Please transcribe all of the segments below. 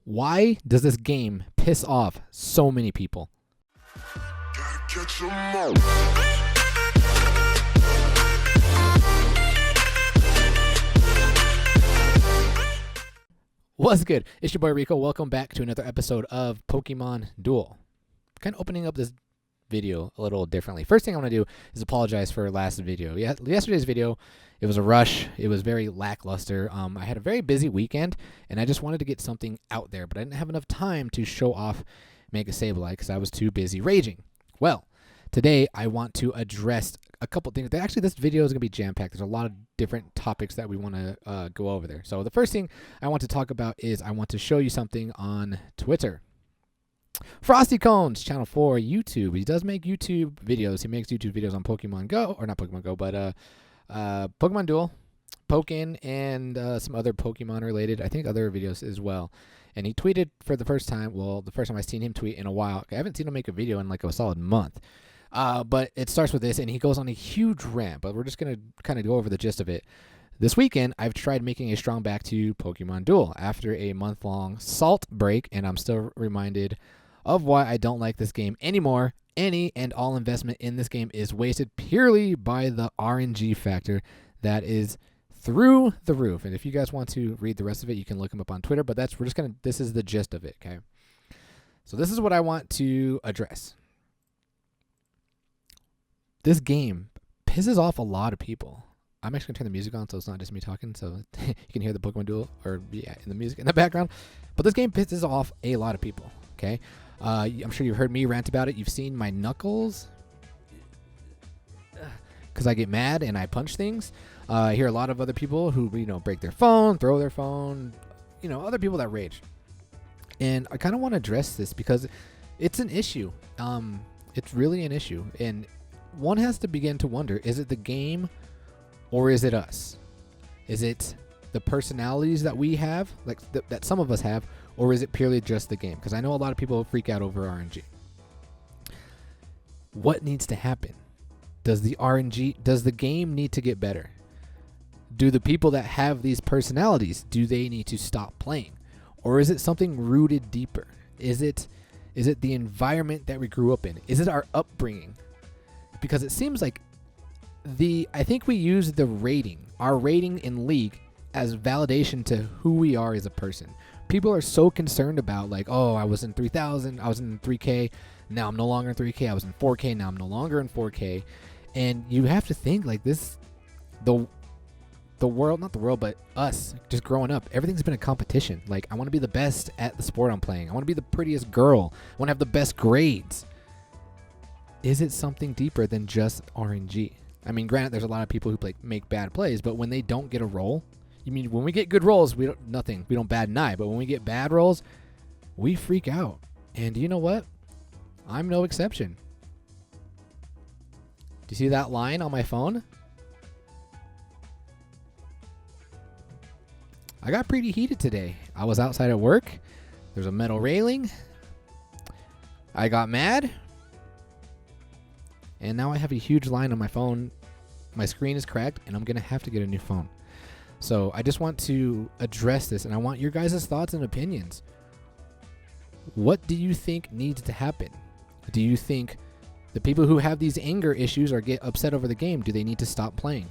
Why does this game piss off so many people? What's good? It's your boy Rico. Welcome back to another episode of Pokemon Duel. Kind of opening up this video a little differently. First thing I want to do is apologize for last video. Yesterday's video, it was a rush. It was very lackluster. I had a very busy weekend, and I just wanted to get something out there, but I didn't have enough time to show off Mega Sableye because I was too busy raging. Well, today I want to address a couple things. Actually, this video is going to be jam-packed. There's a lot of different topics that we want to go over there. So the first thing I want to talk about is I want to show you something on Twitter. Frosty Cones, Channel 4, YouTube. He does make YouTube videos. He makes YouTube videos on Pokemon Go, or not Pokemon Go, but Pokemon Duel, Pokken, and some other Pokemon related, I think other videos as well. And he tweeted for the first time, the first time I've seen him tweet in a while. I haven't seen him make a video in like a solid month. But it starts with this, and he goes on a huge rant, but we're just going to kind of go over the gist of it. This weekend, I've tried making a strong back to Pokemon Duel after a month-long salt break, and I'm still reminded of why I don't like this game anymore. Any and all investment in this game is wasted purely by the RNG factor that is through the roof. And if you guys want to read the rest of it, you can look him up on Twitter, but this is the gist of it, okay? So this is what I want to address. This game pisses off a lot of people. I'm actually going to turn the music on so it's not just me talking, so you can hear the Pokemon Duel in the music in the background. But this game pisses off a lot of people, okay? I'm sure you've heard me rant about it. You've seen my knuckles because I get mad and I punch things. I hear a lot of other people who, break their phone, throw their phone, other people that rage. And I kind of want to address this because it's an issue. It's really an issue. And one has to begin to wonder, is it the game or is it us? Is it the personalities that we have, like that some of us have, or is it purely just the game? Because I know a lot of people freak out over RNG. What needs to happen? Does the game need to get better? Do the people that have these personalities, do they need to stop playing? Or is it something rooted deeper? Is it the environment that we grew up in? Is it our upbringing? Because it seems like I think we use our rating in League as validation to who we are as a person. People are so concerned about I was in 3000, I was in 3K, now I'm no longer in 3K, I was in 4K, now I'm no longer in 4K. And you have to think the world, not the world, but us just growing up, everything's been a competition. I want to be the best at the sport I'm playing. I want to be the prettiest girl. I want to have the best grades. Is it something deeper than just RNG? I mean, granted, there's a lot of people who make bad plays, but when they don't get a roll, when we get good rolls, we don't bat an eye. But when we get bad rolls, we freak out. And you know what? I'm no exception. Do you see that line on my phone? I got pretty heated today. I was outside at work. There's a metal railing. I got mad. And now I have a huge line on my phone. My screen is cracked, and I'm going to have to get a new phone. So I just want to address this, and I want your guys' thoughts and opinions. What do you think needs to happen? Do you think the people who have these anger issues or get upset over the game, do they need to stop playing?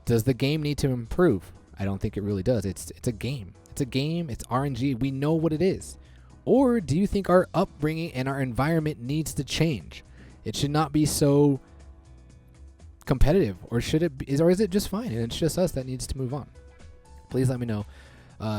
Does the game need to improve? I don't think it really does. It's a game. It's a game. It's RNG. We know what it is. Or do you think our upbringing and our environment needs to change? It should not be so competitive, or is it just fine and it's just us that needs to move on? Please let me know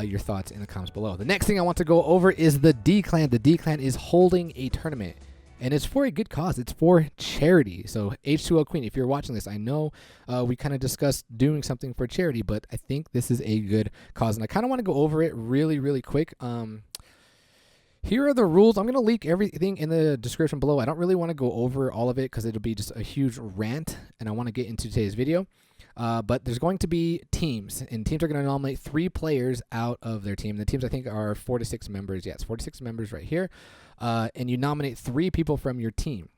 your thoughts in the comments below. The next thing I want to go over is the D-Clan. The D-Clan is holding a tournament, and it's for a good cause. It's for charity. So H2O Queen, if you're watching this, I know we kind of discussed doing something for charity, but I think this is a good cause, and I kind of want to go over it really, really quick. Here are the rules. I'm going to link everything in the description below. I don't really want to go over all of it because it'll be just a huge rant, and I want to get into today's video. But there's going to be teams, and teams are going to nominate 3 players out of their team. The teams, I think, are 4 to 6 members. Yes, 4 to 6 members right here. And you nominate 3 people from your team.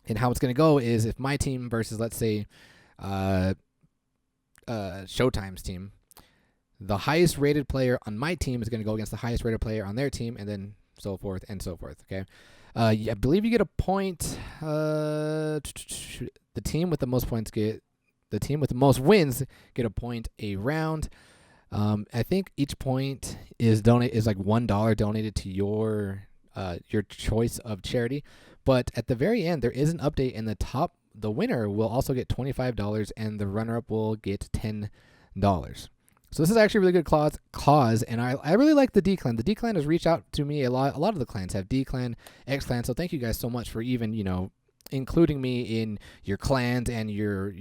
And how it's going to go is if my team versus, let's say, Showtime's team, the highest rated player on my team is going to go against the highest rated player on their team, and then so forth and so forth. Okay. I believe you get a point. The team with the most points the team with the most wins get a point a round. I think each point is like $1 donated to your choice of charity. But at the very end, there is an update, and the winner will also get $25, and the runner-up will get $10. So this is actually a really good cause, and I really like the D clan. The D clan has reached out to me a lot. A lot of the clans have D clan, X clan. So thank you guys so much for even including me in your clans and your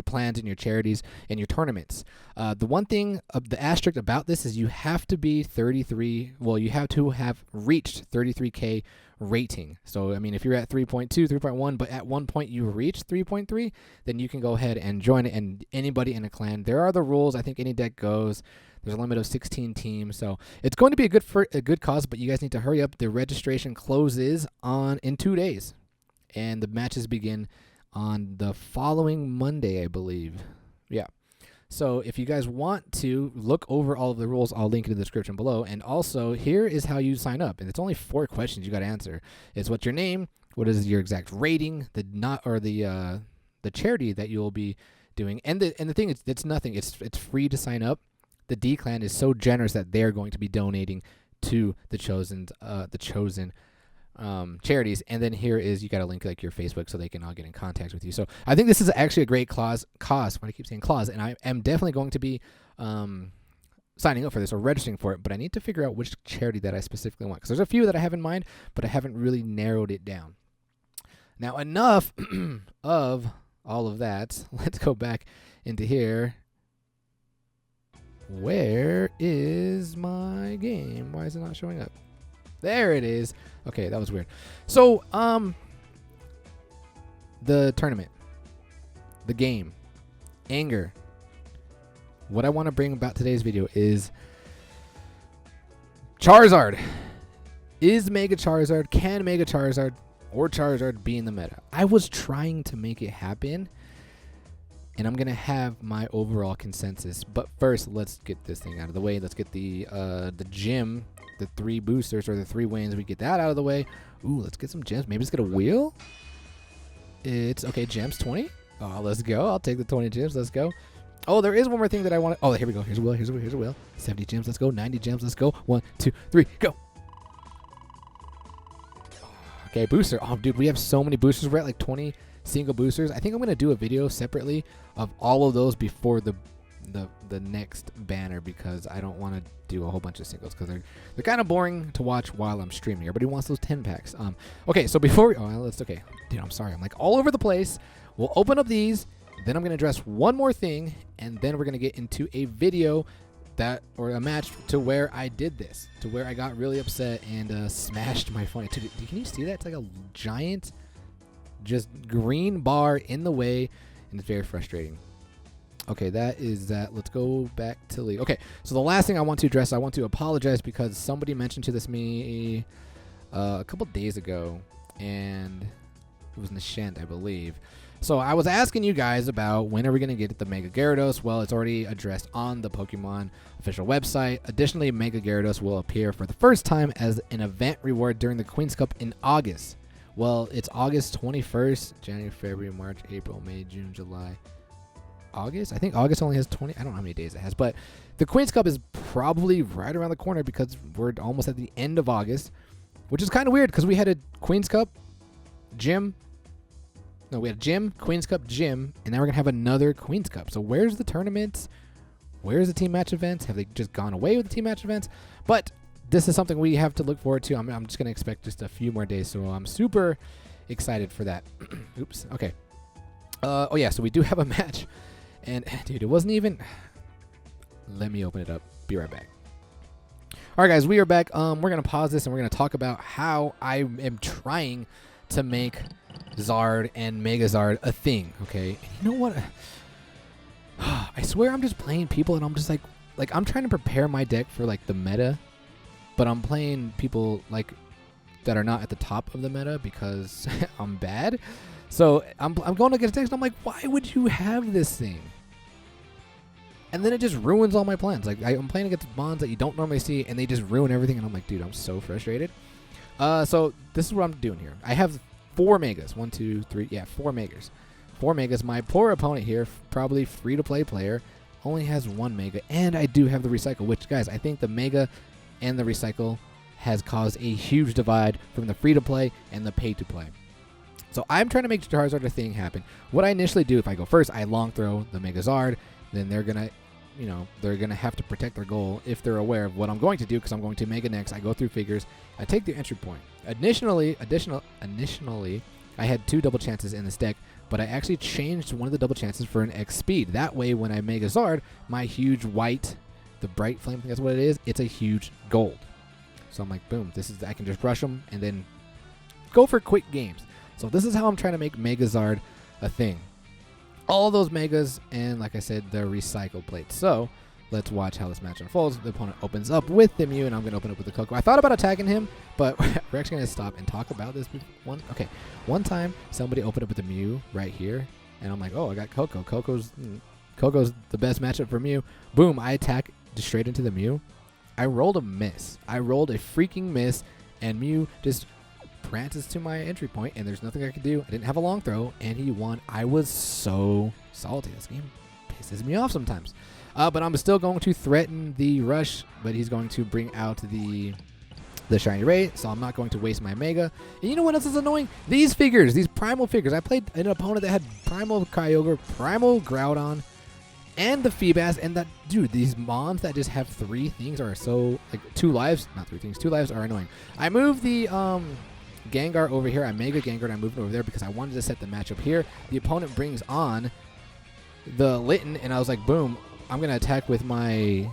plans and your charities and your tournaments. The one thing the asterisk about this is you have to be 33. Well, you have to have reached 33K rating. So I mean, if you're at 3.2, 3.1, but at one point you reach 3.3, then you can go ahead and join it. And anybody in a clan, there are the rules. I think any deck goes. There's a limit of 16 teams, so it's going to be a good cause. But you guys need to hurry up. The registration closes in 2 days. And the matches begin on the following Monday, I believe. Yeah. So if you guys want to look over all of the rules, I'll link in the description below. And also, here is how you sign up. And it's only 4 questions you got to answer. It's what's your name, what is your exact rating, the charity that you will be doing, and the thing is, it's nothing. It's free to sign up. The D clan is so generous that they're going to be donating to the chosen charities. And then here is, you got to link like your Facebook so they can all get in contact with you. So I think this is actually a great cause. When I keep saying clause, and I am definitely going to be signing up for this or registering for it, but I need to figure out which charity that I specifically want, because there's a few that I have in mind, but I haven't really narrowed it down. Now, enough of all of that. Let's go back into here. Where is my game? Why is it not showing up? There it is. Okay, that was weird. So, the tournament, the game, anger. What I want to bring about today's video is Charizard. Is Mega Charizard, can Mega Charizard or Charizard be in the meta? I was trying to make it happen, and I'm going to have my overall consensus. But first, let's get this thing out of the way. Let's get the gym, the 3 boosters or the 3 wins. We get that out of the way. Ooh, let's get some gems. Maybe let's get a wheel. It's okay. Gems 20. Oh, let's go. I'll take the 20 gems. Let's go. Oh, there is one more thing that I want. Oh, here we go. Here's a wheel. Here's a wheel. Here's a wheel. 70 gems. Let's go. 90 gems. Let's go. 1, 2, 3. Go. Okay, booster. Oh, dude, we have so many boosters. We're at like 20 single boosters. I think I'm gonna do a video separately of all of those before the next banner, because I don't want to do a whole bunch of singles because they're kind of boring to watch while I'm streaming. Everybody wants those 10 packs. Okay, so before we okay, dude, I'm sorry, I'm like all over the place. We'll open up these, then I'm gonna address one more thing, and then we're gonna get into a video or a match to where I did this, to where I got really upset and smashed my phone. Dude, can you see that? It's like a giant just green bar in the way, and it's very frustrating. Okay, that is that. Let's go back to league. Okay, so the last thing I want to address, I want to apologize because somebody mentioned to me a couple days ago, and it was Nishant, I believe. So I was asking you guys about when are we going to get the Mega Gyarados. Well, it's already addressed on the Pokemon official website. Additionally, Mega Gyarados will appear for the first time as an event reward during the Queen's Cup in August. Well, it's August 21st, January, February, March, April, May, June, July, August. I think August only has 20. I don't know how many days it has, but the Queen's Cup is probably right around the corner because we're almost at the end of August, which is kind of weird because we had a Queen's Cup gym. No, we had gym, Queen's Cup, gym, and now we're going to have another Queen's Cup. So where's the tournaments? Where's the team match events? Have they just gone away with the team match events? But this is something we have to look forward to. I'm just going to expect just a few more days, so I'm super excited for that. Oops. Okay. Oh, yeah, so we do have a match. And, dude, it wasn't even... Let me open it up. Be right back. All right, guys, we are back. We're going to pause this, and we're going to talk about how I am trying to make Zard and Mega Zard a thing, okay? And you know what? I swear I'm just playing people, and I'm just like I'm trying to prepare my deck for, like, the meta, but I'm playing people, like, that are not at the top of the meta because I'm bad. So I'm going against decks, and I'm like, why would you have this thing? and then it just ruins all my plans. Like, I'm playing against mons that you don't normally see, and they just ruin everything, and I'm like, dude, I'm so frustrated. So this is what I'm doing here. I have 4 megas. 1, 2, 3. Yeah, 4 megas. 4 megas. My poor opponent here, probably free-to-play player, only has 1 mega, and I do have the recycle, which, guys, I think the mega and the recycle has caused a huge divide from the free-to-play and the pay-to-play. So I'm trying to make Charizard a thing happen. What I initially do, if I go first, I long throw the Mega Zard. Then they're going to, you know, they're going to have to protect their goal if they're aware of what I'm going to do, because I'm going to Mega next. I go through figures. I take the entry point. Initially, I had 2 double chances in this deck, but I actually changed one of the double chances for an X speed. That way, when I Mega Zard, my huge white, the bright flame, I think that's what it is, it's a huge gold. So I'm like, boom, this is, I can just rush them and then go for quick games. So this is how I'm trying to make Mega Zard a thing. All those megas and, like I said, the recycle plates. So let's watch how this match unfolds. The opponent opens up with the Mew, and I'm going to open up with the Coco. I thought about attacking him, but we're actually going to stop and talk about this one. Okay, one time somebody opened up with the Mew right here, and I'm like, oh, I got Coco. Coco's the best matchup for Mew. Boom, I attack straight into the Mew. I rolled a miss. I rolled a freaking miss, and Mew just prances to my entry point, and there's nothing I could do. I didn't have a long throw, and he won. I was so salty. This game pisses me off sometimes. But I'm still going to threaten the rush, but he's going to bring out the Shiny Ray, so I'm not going to waste my Mega. And you know what else is annoying? These figures, these Primal figures. I played an opponent that had Primal Kyogre, Primal Groudon, and the Feebas, and that, dude, these mons that just have 3 things are so, like, 2 lives, not 3 things, 2 lives are annoying. I moved the Gengar over here. I Mega Gengar, and I moved it over there because I wanted to set the matchup here. The opponent brings on the Litten, and I was like, boom, I'm going to attack with my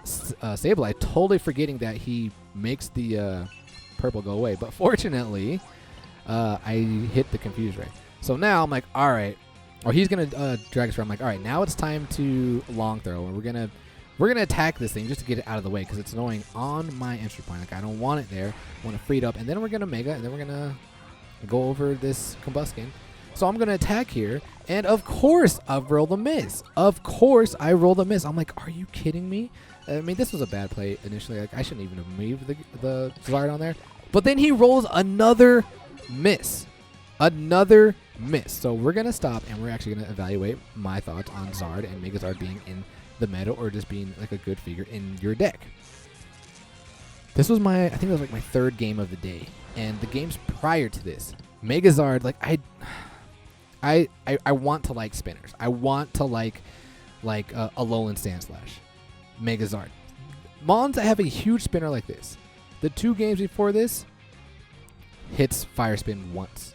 Sableye, totally forgetting that he makes the purple go away. But fortunately, I hit the Confuse Ray. So now I'm like, all right. Or he's going to drag us around. I'm like, all right, now it's time to long throw. And we're gonna attack this thing just to get it out of the way because it's annoying on my entry point. Like, I don't want it there. I want to free it up. And then we're going to Mega, and then we're going to go over this Combuskin. So I'm going to attack here. And, of course, I've rolled a miss. Of course, I rolled a miss. I'm like, are you kidding me? I mean, this was a bad play initially. Like, I shouldn't even have moved the Zard on there. But then he rolls another miss. Another miss. So we're going to stop, and we're actually going to evaluate my thoughts on Zard and Mega Zard being in the meta or just being like a good figure in your deck. This was I think it was like my 3rd game of the day. And the games prior to this, Mega Zard, like, I want to like spinners. I want to like Alolan Sandslash. Mega Zard. Mons that have a huge spinner like this. The 2 games before this hits Fire Spin once.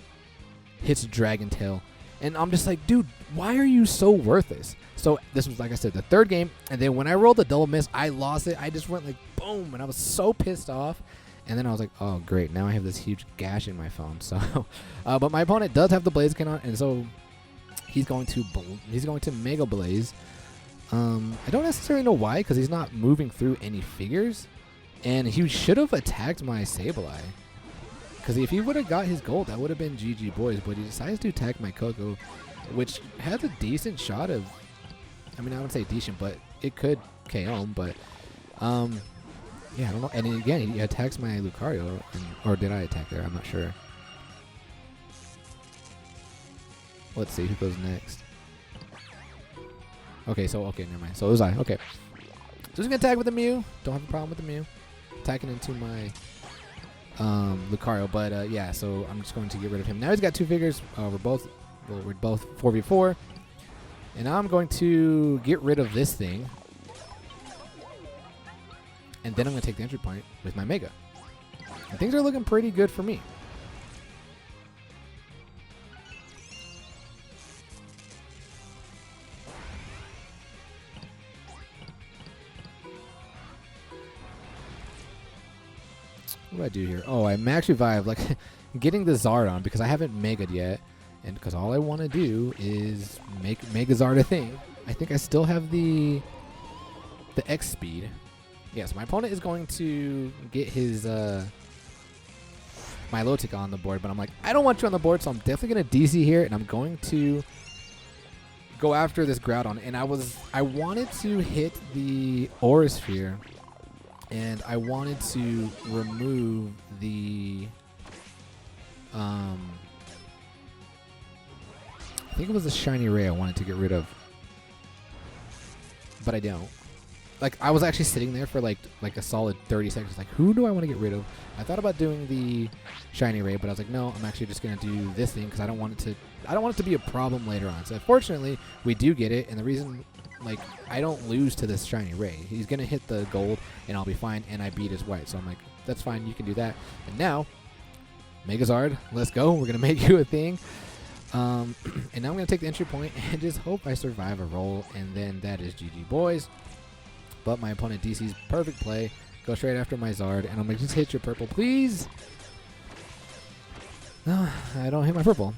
Hits Dragon Tail. And I'm just like, dude, why are you so worthless? So this was, like I said, the 3rd game. And then when I rolled a double miss, I lost it. I just went like, boom. And I was so pissed off. And then I was like, oh, great. Now I have this huge gash in my phone. So, but my opponent does have the Blaziken on. And so he's going to Mega Blaze. I don't necessarily know why, because he's not moving through any figures. And he should have attacked my Sableye. Because if he would have got his gold, that would have been GG boys. But he decides to attack my Coco, which has a decent shot of, I mean, I wouldn't say decent, but it could KO him. But, yeah, I don't know. And again, he attacks my Lucario. Or did I attack there? I'm not sure. Let's see who goes next. Okay, never mind. So it was I. Okay. So he's going to attack with the Mew. Don't have a problem with the Mew. Attacking into my Lucario. But, yeah, so I'm just going to get rid of him. Now he's got 2 figures. We're both 4v4. And now I'm going to get rid of this thing. And then I'm going to take the entry point with my Mega. And things are looking pretty good for me. What do I do here? Oh, I max revive, like getting the Zard on because I haven't Mega'd yet. And because all I want to do is make Mega Zard a thing. I think I still have the X speed. Yes, my opponent is going to get his Milotic on the board, but I'm like, I don't want you on the board, so I'm definitely going to DC here, and I'm going to go after this Groudon, and I wanted to hit the Aura Sphere, and I wanted to remove the I think it was the Shiny Ray I wanted to get rid of, but I don't. Like, I was actually sitting there for like a solid 30 seconds, like, who do I want to get rid of? I thought about doing the Shiny Ray, but I was like, no, I'm actually just gonna do this thing because I don't want it to be a problem later on. So fortunately, we do get it, and the reason, like, I don't lose to this Shiny Ray. He's gonna hit the gold, and I'll be fine, and I beat his white. So I'm like, that's fine, you can do that. And now, Megazard, let's go. We're gonna make you a thing. And now I'm going to take the entry point and just hope I survive a roll, and then that is GG, boys. But my opponent DC's perfect play. Go straight after my Zard, and I'm going to just hit your purple, please. No, I don't hit my purple.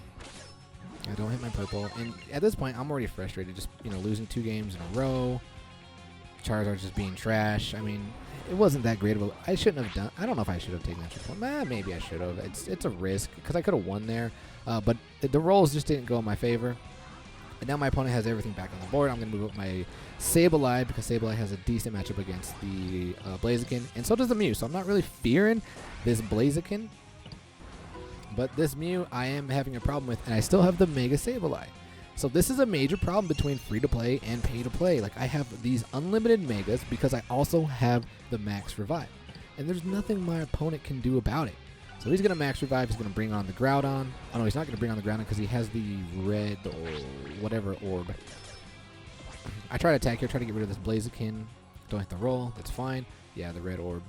I don't hit my purple. And at this point, I'm already frustrated. Just, you know, losing 2 games in a row. Charizard just being trash. I mean, it wasn't that great of a... I shouldn't have done... I don't know if I should have taken that entry point. Maybe I should have. It's a risk, because I could have won there. But the rolls just didn't go in my favor. And now my opponent has everything back on the board. I'm going to move up my Sableye, because Sableye has a decent matchup against the Blaziken. And so does the Mew. So I'm not really fearing this Blaziken. But this Mew I am having a problem with. And I still have the Mega Sableye. So this is a major problem between free-to-play and pay-to-play. Like, I have these unlimited Megas because I also have the Max Revive. And there's nothing my opponent can do about it. So he's going to Max Revive. He's going to bring on the Groudon. Oh, no, he's not going to bring on the Groudon because he has the red or whatever orb. I try to attack here, try to get rid of this Blaziken. Don't hit the roll. That's fine. Yeah, the red orb.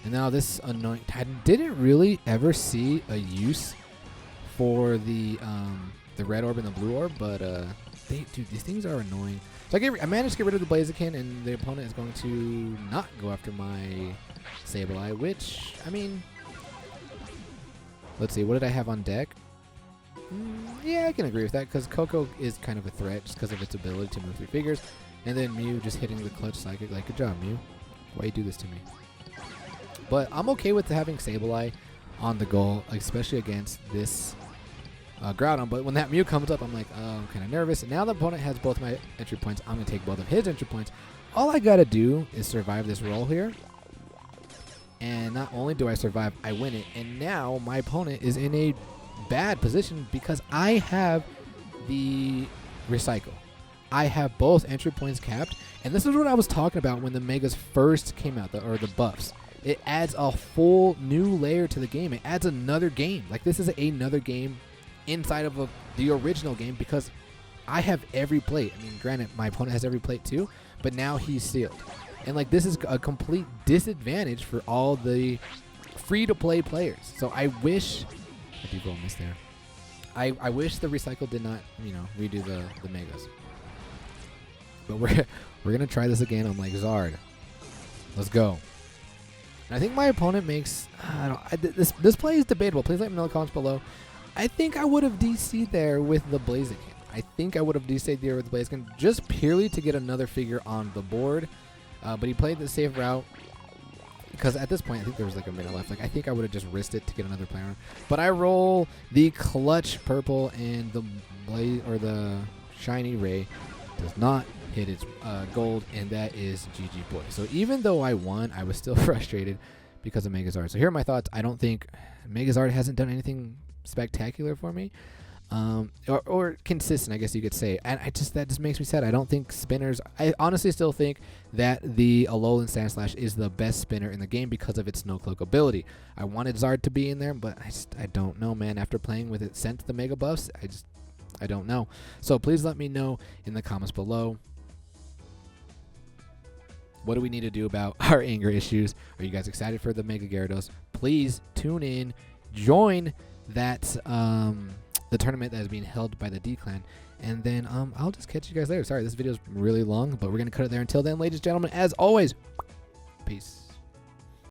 And now this annoying... I didn't really ever see a use for the red orb and the blue orb, but dude, these things are annoying. So I managed to get rid of the Blaziken, and the opponent is going to not go after my Sableye, which, I mean, let's see, what did I have on deck? Yeah, I can agree with that, because Coco is kind of a threat just because of its ability to move 3 figures. And then Mew just hitting the clutch psychic, like, good job, Mew. Why you do this to me? But I'm okay with having Sableye on the goal, especially against this Groudon. But when that Mew comes up, I'm like, oh, I'm kind of nervous. And now the opponent has both my entry points. I'm going to take both of his entry points. All I got to do is survive this roll here. And not only do I survive, I win it. And now my opponent is in a bad position because I have the recycle. I have both entry points capped. And this is what I was talking about when the Megas first came out, or the buffs. It adds a full new layer to the game. It adds another game. Like, this is another game inside of the original game because I have every plate. I mean, granted, my opponent has every plate too, but now he's sealed. And, like, this is a complete disadvantage for all the free-to-play players. So I wish... I do go miss there. I wish the recycle did not, you know, redo the Megas. But we're going to try this again on, like, Zard. Let's go. And I think my opponent makes... this play is debatable. Please let me know in the comments below. I think I would have DC'd there with the Blaziken. I think I would have DC'd there with the Blaziken just purely to get another figure on the board. But he played the safe route. Because at this point, I think there was like a minute left. Like, I think I would have just risked it to get another player on. But I roll the clutch purple, and the shiny ray does not hit its gold, and that is GG boy. So even though I won, I was still frustrated because of Megazard. So here are my thoughts. I don't think Megazard hasn't done anything spectacular for me, or consistent, I guess you could say. And that just makes me sad. I don't think spinners... I honestly still think that the Alolan Sandslash is the best spinner in the game because of its Snow Cloak ability. I wanted Zard to be in there, but I don't know, man. After playing with it since the Mega Buffs, I don't know. So please let me know in the comments below. What do we need to do about our anger issues? Are you guys excited for the Mega Gyarados? Please tune in, join that the tournament that is being held by the D-Clan, and then I'll just catch you guys later. Sorry, this video is really long, but we're gonna cut it there. Until then, ladies and gentlemen, as always, peace.